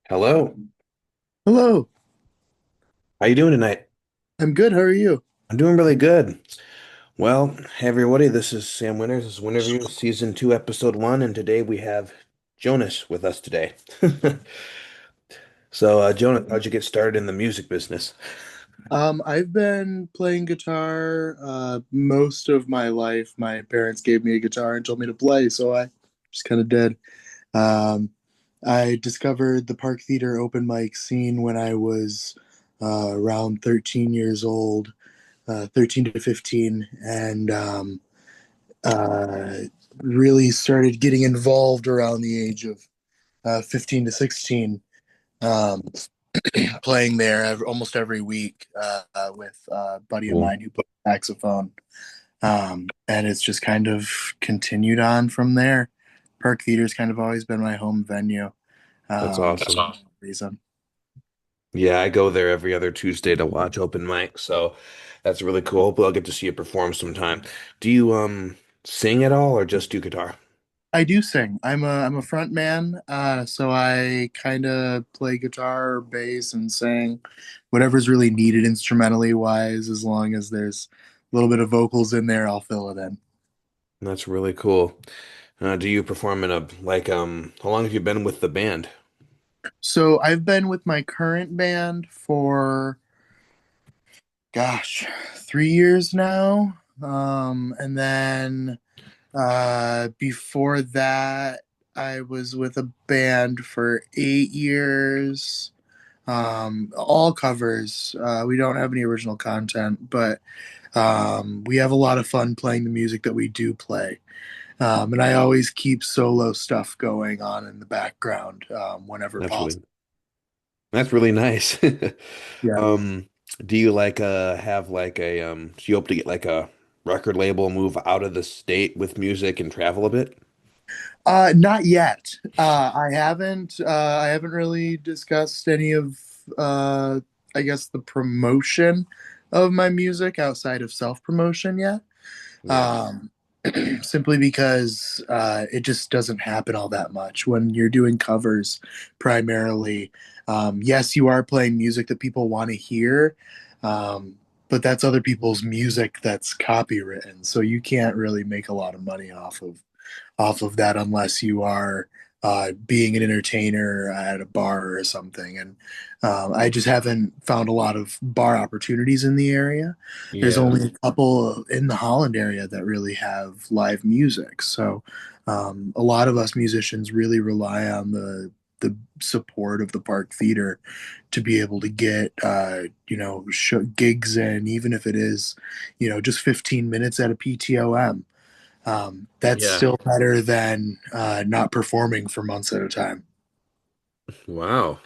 Hello. Hello, How you doing tonight? I'm good. How are you? I'm doing really good. Well, hey everybody, this is Sam Winters. This is Winterview, Season 2, Episode 1, and today we have Jonas with us today. So, Jonas, how'd you get started in the music business? I've been playing guitar most of my life. My parents gave me a guitar and told me to play, so I just kind of did. Um, I discovered the Park Theater open mic scene when I was around 13 years old, 13 to 15, and uh, really started getting involved around the age of 15 to 16. Um, Playing there almost every week with a buddy of Cool. mine who plays saxophone. And it's just kind of continued on from there. Park Theater's kind of always been my home venue. That's That's awesome. awesome. Reason. Yeah, I go there every other Tuesday to watch open mic, so that's really cool. Hopefully I'll get to see you perform sometime. Do you sing at all or just do guitar? I do sing. I'm a front man, so I kind of play guitar, bass, and sing whatever's really needed instrumentally wise. As long as there's a little bit of vocals in there, I'll fill it in. That's really cool. Do you perform in a how long have you been with the band? So I've been with my current band for gosh, 3 years now. And then before that, I was with a band for 8 years. All covers. We don't have any original content, but we have a lot of fun playing the music that we do play. And I always keep solo stuff going on in the background whenever That's possible. really That's really nice. Yeah. Um, do you have like do you hope to get like a record label, move out of the state with music and travel a bit? Not yet. I haven't really discussed any of I guess the promotion of my music outside of self-promotion yet. Yeah. Um, simply because it just doesn't happen all that much when you're doing covers primarily. Yes, you are playing music that people want to hear, um, but that's other people's music that's copywritten, so you can't really make a lot of money off of that unless you are being an entertainer at a bar or something. And I just haven't found a lot of bar opportunities in the area. There's Yeah. only a couple in the Holland area that really have live music. So a lot of us musicians really rely on the support of the Park Theater to be able to get gigs in, even if it is just 15 minutes at a PTOM. That's Yeah. still better than not performing for months at a time. Wow.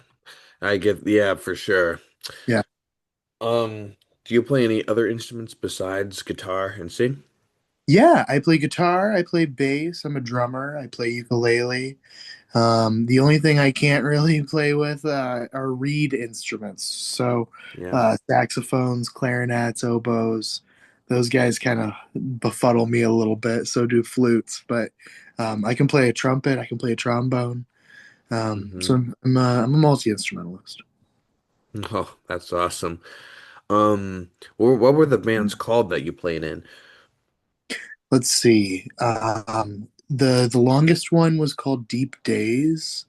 I get, yeah, for sure. Yeah. Do you play any other instruments besides guitar and sing? Yeah, I play guitar, I play bass, I'm a drummer, I play ukulele. The only thing I can't really play with are reed instruments. So Yeah. saxophones, clarinets, oboes, those guys kind of befuddle me a little bit. So do flutes, but I can play a trumpet, I can play a trombone. So Hmm. I'm a multi-instrumentalist. Oh, that's awesome. What were the bands called that you played in? Let's see. The longest one was called Deep Days.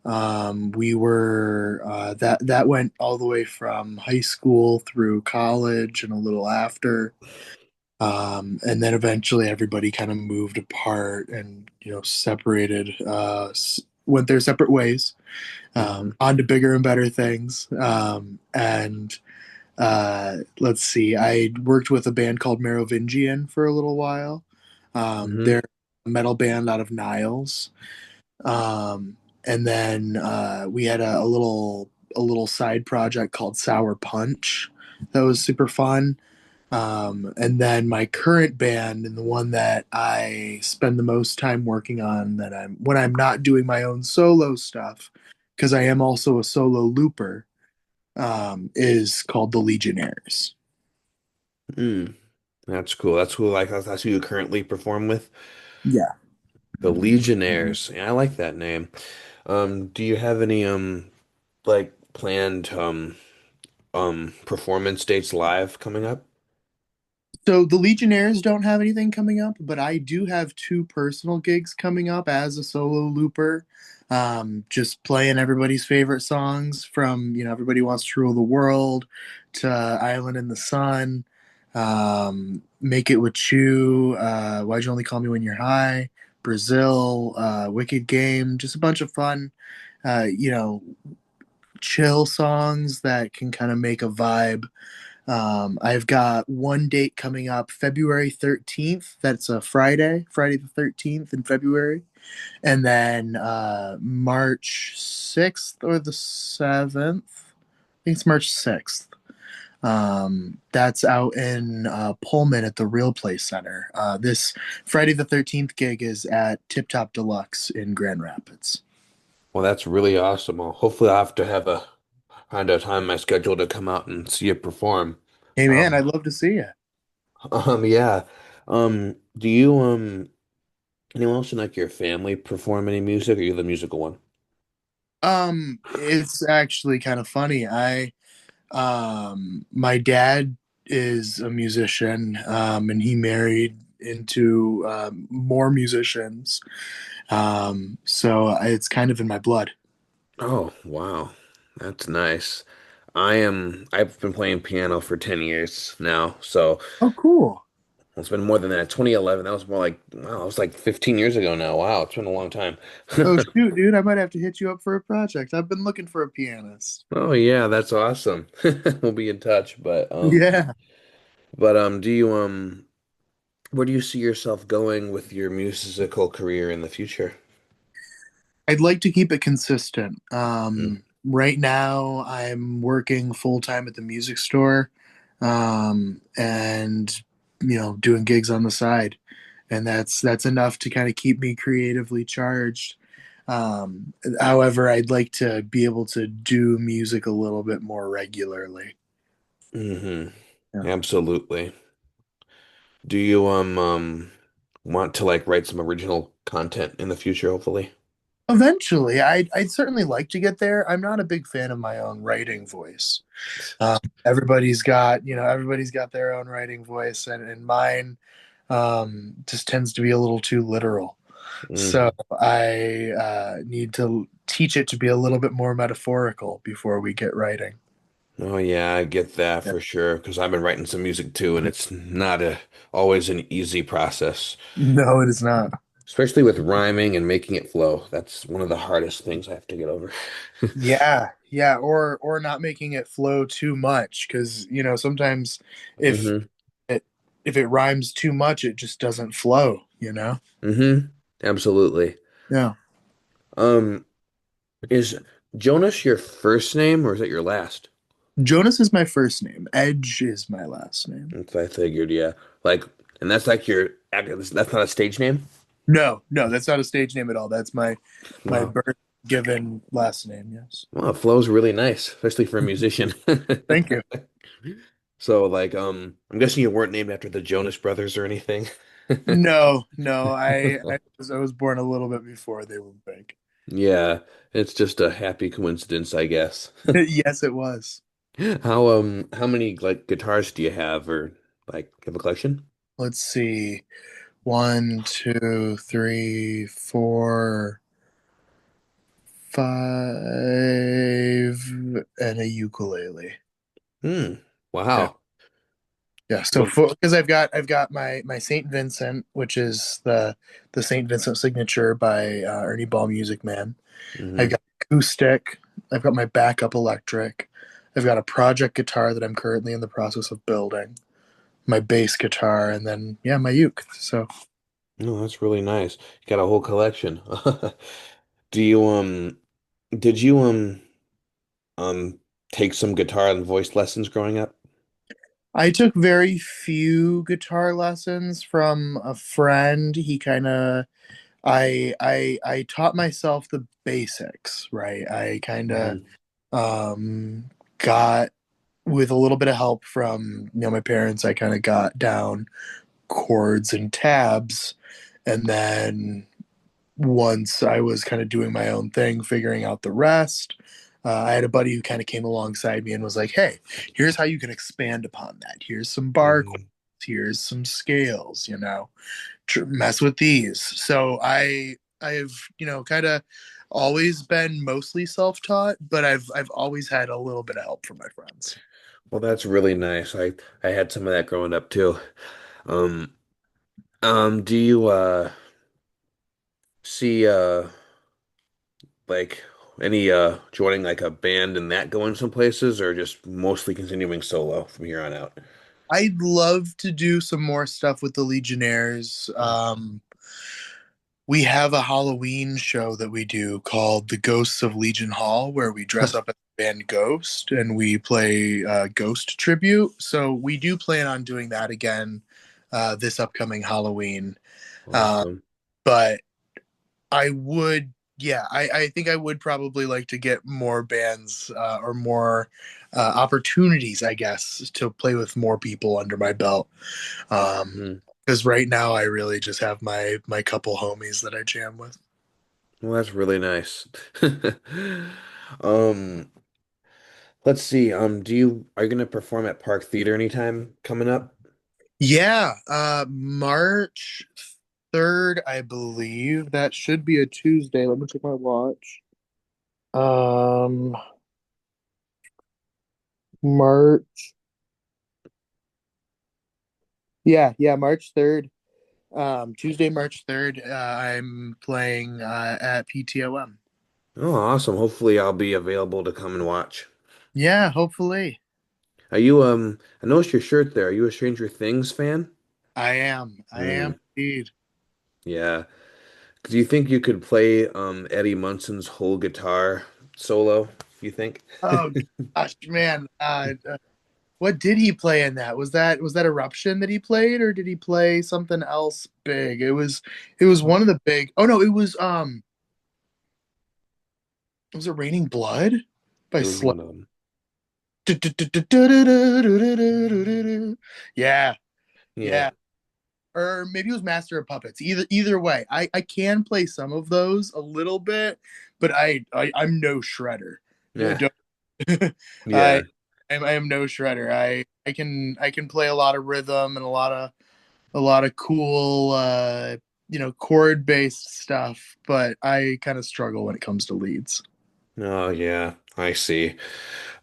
We were that went all the way from high school through college and a little after. And then eventually everybody kind of moved apart and separated, went their separate ways, Hmm. on to bigger and better things. And let's see, I worked with a band called Merovingian for a little while. Hmm. They're a metal band out of Niles. And then we had a little side project called Sour Punch that was super fun. And then my current band and the one that I spend the most time working on that I'm when I'm not doing my own solo stuff, because I am also a solo looper, is called the Legionnaires. Mm, that's cool. That's cool. Like that's who you currently perform with? Yeah. The Legionnaires. Yeah, I like that name. Do you have any like planned performance dates live coming up? So the Legionnaires don't have anything coming up, but I do have two personal gigs coming up as a solo looper. Just playing everybody's favorite songs from, Everybody Wants to Rule the World to Island in the Sun, Make It With You, Why'd You Only Call Me When You're High, Brazil, Wicked Game, just a bunch of fun, uh, you know, chill songs that can kind of make a vibe. I've got one date coming up February 13th. That's a Friday, Friday the 13th in February. And then March 6th or the 7th. I think it's March 6th. That's out in Pullman at the Real Play Center. This Friday the 13th gig is at Tip Top Deluxe in Grand Rapids. Well, that's really awesome. Well, hopefully I'll have to have a find a time in my schedule to come out and see you perform. Hey man, Um, I'd love to see you. yeah. Do you anyone else in like your family perform any music? Or are you the musical one? It's actually kind of funny. My dad is a musician, and he married into more musicians. So it's kind of in my blood. Oh, wow. That's nice. I've been playing piano for 10 years now. So Oh, cool. it's been more than that. 2011, that was more like, wow, it was like 15 years ago now. Wow, it's been a long time. Oh, shoot, dude, I might have to hit you up for a project. I've been looking for a pianist. Oh yeah, that's awesome. We'll be in touch, Yeah. do you where do you see yourself going with your musical career in the future? I'd like to keep it consistent. Mm. Right now, I'm working full time at the music store, and doing gigs on the side, and that's enough to kind of keep me creatively charged. However, I'd like to be able to do music a little bit more regularly. Hmm. Yeah. Absolutely. Do you want to like write some original content in the future, hopefully? Eventually, I'd certainly like to get there. I'm not a big fan of my own writing voice. Everybody's got their own writing voice, and mine just tends to be a little too literal. So Hmm. I need to teach it to be a little bit more metaphorical before we get writing. Oh yeah, I get that Yeah. for sure. Because I've been writing some music too, and it's not a always an easy process, No, it is not. especially with rhyming and making it flow. That's one of the hardest things I have to get over. Yeah, yeah, or not making it flow too much because sometimes if Hmm. it if it rhymes too much, it just doesn't flow. Hmm. Absolutely. Yeah. Um, is Jonas your first name or is it your last? Jonas is my first name. Edge is my last name. That's what I figured, yeah. Like, and that's like that's not a stage name? No, no, that's not a stage name at all. That's my Wow. birth given last name. Yes. Well, it flows really nice, especially for a musician. Thank you. So, like, I'm guessing you weren't named after the Jonas Brothers or anything. No, no, I was born a little bit before they were big. Yeah, it's just a happy coincidence, I guess. Yes, it was. How many like guitars do you have or like have a collection? Let's see. One, two, three, four, five, and a ukulele. Hmm. Yeah. Wow. Yeah, so So, because I've got my Saint Vincent, which is the Saint Vincent signature by Ernie Ball Music Man. I've mhm. got acoustic. I've got my backup electric. I've got a project guitar that I'm currently in the process of building. My bass guitar, and then yeah, my uke. So No, that's really nice. You got a whole collection. Do you did you um take some guitar and voice lessons growing up? I took very few guitar lessons from a friend. He kind of I taught myself the basics, right? I kind of Hmm. got with a little bit of help from my parents. I kind of got down chords and tabs, and then once I was kind of doing my own thing, figuring out the rest, I had a buddy who kind of came alongside me and was like, "Hey, here's how you can expand upon that. Here's some bar chords. Mhm. Here's some scales. Mess with these." So I've kind of always been mostly self-taught, but I've always had a little bit of help from my friends. Well, that's really nice. I had some of that growing up too. Um, do you see like any joining like a band and that going some places or just mostly continuing solo from here on out? I'd love to do some more stuff with the Legionnaires. We have a Halloween show that we do called The Ghosts of Legion Hall, where we dress up as the band Ghost and we play Ghost tribute. So we do plan on doing that again this upcoming Halloween. Uh, Awesome. but I would, yeah, I think I would probably like to get more bands or more opportunities, I guess, to play with more people under my belt. Mhm. Because right now I really just have my couple homies that I jam with. Well, that's really nice. Um, let's see. Are you gonna perform at Park Theater anytime coming up? Yeah, March 3rd, I believe. That should be a Tuesday. Let me check my watch. Um, March. Yeah, March 3rd. Tuesday, March 3rd. I'm playing at PTOM. Oh, awesome. Hopefully I'll be available to come and watch. Yeah, hopefully. Are you I noticed your shirt there. Are you a Stranger Things fan? I am. I Hmm. am indeed. Yeah. Do you think you could play Eddie Munson's whole guitar solo, you think? Oh gosh, man. What did he play in that? Was that Eruption that he played, or did he play something else big? It was one of the big. Oh no, was it Raining Blood by It was Slayer? one of them. Yeah, Yeah. yeah. Or maybe it was Master of Puppets. Either way, I can play some of those a little bit, but I'm no shredder. Yeah. Don't- I Yeah. I am no shredder. I can play a lot of rhythm and a lot of cool chord based stuff, but I kind of struggle when it comes to leads. Oh yeah, I see.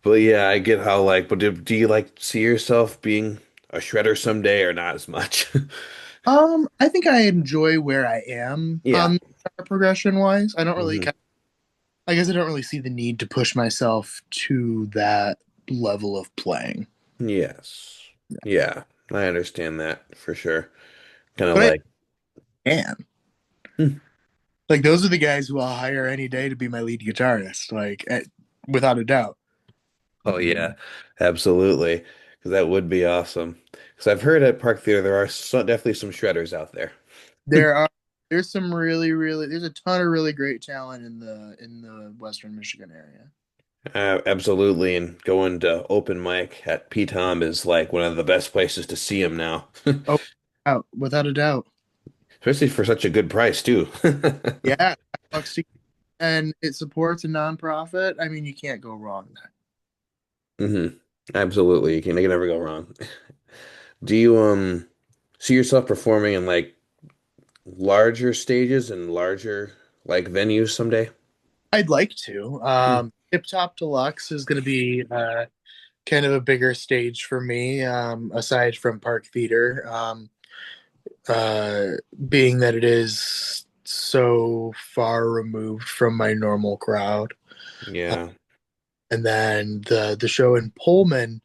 But yeah, I get how like, but do you like see yourself being a shredder someday or not as much? I think I enjoy where I am Yeah. progression wise. I don't really Hmm. I guess I don't really see the need to push myself to that level of playing. Yes. Yeah, I understand that for sure. Kind of But like, I can. hmm. Like those are the guys who I'll hire any day to be my lead guitarist, without a doubt. Oh yeah, absolutely. Because that would be awesome. Because I've heard at Park Theater there are definitely some shredders out there. There are there's some there's a ton of really great talent in the Western Michigan area. Absolutely, and going to open mic at P Tom is like one of the best places to see him now, Oh, out without a doubt. especially for such a good price too. Yeah, bucks to- and it supports a nonprofit. I mean, you can't go wrong there. Hmm. Absolutely, you can never go wrong. Do you see yourself performing in like larger stages and larger like venues someday? I'd like to. Hmm. Tip Top Deluxe is going to be kind of a bigger stage for me, aside from Park Theater, uh, being that it is so far removed from my normal crowd. Yeah, And then the show in Pullman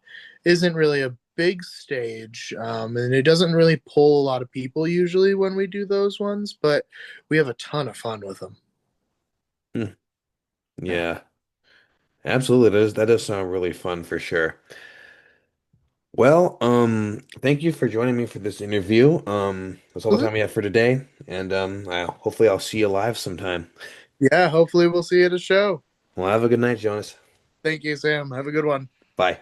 isn't really a big stage, and it doesn't really pull a lot of people usually when we do those ones, but we have a ton of fun with them. hmm. Yeah. Yeah, absolutely. That does sound really fun for sure. Well, thank you for joining me for this interview. That's all the time we have for today, and hopefully I'll see you live sometime. Yeah, hopefully we'll see you at a show. Well, have a good night, Jonas. Thank you, Sam. Have a good one. Bye.